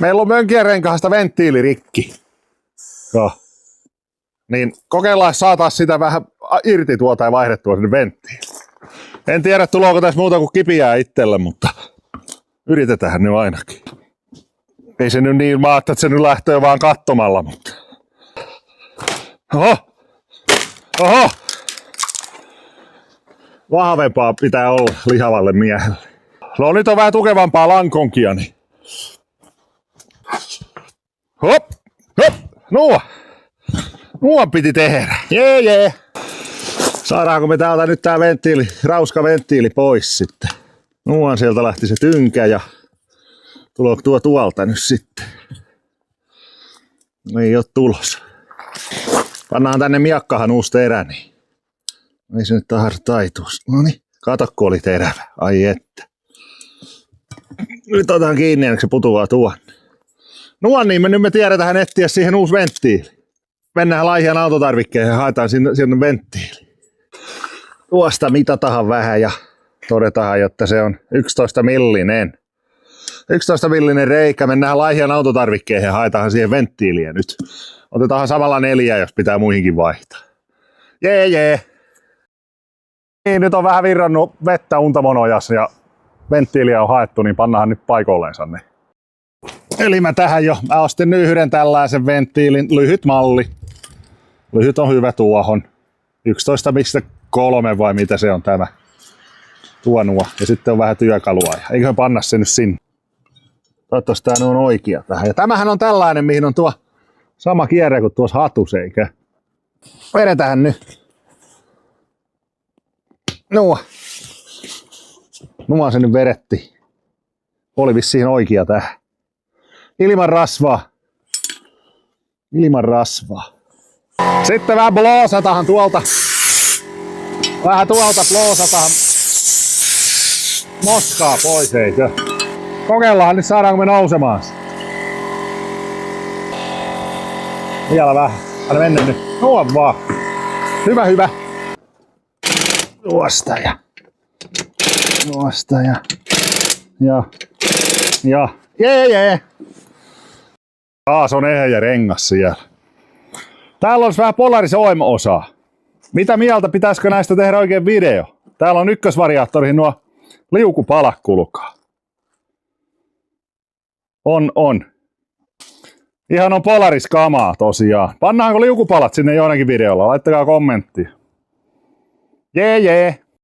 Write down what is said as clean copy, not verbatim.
Meillä on mönkien renkaasta venttiili rikki. Joo. Niin kokeillaan saataisiin sitä vähän irti tuota ja vaihdettua sinne venttiiliin. En tiedä tuleeko tässä muuta kuin kipiää itselle, mutta yritetään nyt ainakin. Ei se nyt niin maata, että se nyt lähtee vaan katsomalla, mutta... Oho! Oho! Vahvempaa pitää olla lihavalle miehelle. No nyt on vähän tukevampaa lankonkia, niin... Hop! Hop! Nuo piti tehdä. Jee. Saadaanko me täältä nyt tää venttiili, rauska venttiili pois sitten. Nuon sieltä lähti se tynkä ja tuleeko tuo tuolta nyt sitten. Ei oo tulos. Pannaan tänne miakkahan uusi terä, niin ei se nyt tahdo taitua. Noniin, kato kun oli terävä. Ai että. Nyt otan kiinni, ennen se putoaa tuonne. Niin me nyt me tiedetään etsiä siihen uusi venttiili. Mennään Laihian autotarvikkeen ja haetaan sinne venttiili. Tuosta mitataan vähän ja todetaan, että se on 11 millinen. 11 millinen reikä. Mennään Laihian autotarvikkeen ja haetaan siihen venttiiliä nyt. Otetaan samalla 4, jos pitää muihinkin vaihtaa. Jee. Niin, nyt on vähän virrannut vettä Untamonojassa ja venttiiliä on haettu, niin pannaan nyt paikoilleensa ne. Eli mä ostin nyt yhden tällaisen venttiilin, lyhyt malli. Lyhyt on hyvä tuohon. 11,3 vai mitä se on tämä. Tuo. Ja sitten on vähän työkalua. Eiköhän panna se nyt sinne. Toivottavasti tää on oikea tähän. Ja tämähän on tällainen, mihin on tuo sama kierre kuin tuossa hatussa, eikä? Vedetään nyt. Nuo se nyt vedetti. Oli vissiin oikea tähän. Ilman rasvaa. Sitten vähän bloosatahan tuolta. Vähän tuolta bloosataan moskaa pois, eikö? Kokeillaan nyt saadaanko me nousemaan. Vielä vähän. Anna mennä nyt. Nuo vaan. Hyvä. Tuosta ja. Jee. Taas on eheä rengas siellä. Täällä olisi vähän Polaris OEM-osaa. Mitä mieltä, pitäisikö näistä tehdä oikein video? Täällä on ykkösvariaattoriin nuo liukupalat kulkaa. On. Ihan on Polaris kamaa tosiaan. Pannaanko liukupalat sinne jonakin videolla? Laittakaa kommenttia. Jee.